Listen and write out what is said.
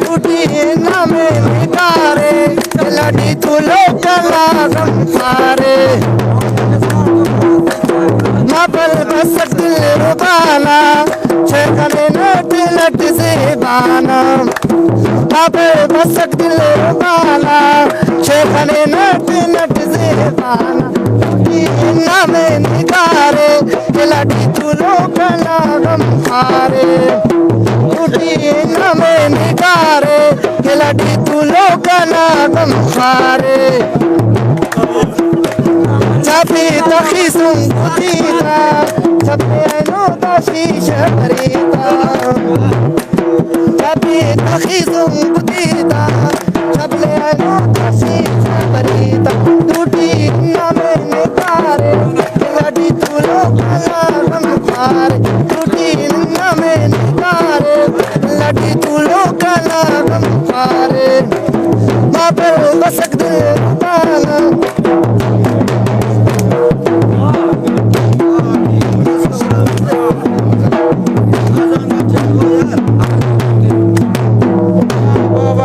टूटी ना में निकारे लड़ी तू लोकला गम सारे मापल बसक दिल रुबाना छेकने नट नट से बाना मापल बसक दिल रुबाना छेकने नट नट से बाना ना में निकारे लड़ी तू लोकला गम सारे टूटी ना में निकारे लड़ी तू लोकला गम सारे चापी तखीसुम कुतीता चापी नो तशीश करीता चापी तखीसुम कुतीता चापी नो तशीश करीता टूटी ना में निकारे लड़ी तू लोकला गम सारे टूटी ना में निकारे लड़ी तू लोकला गम सारे मापे बसक दिल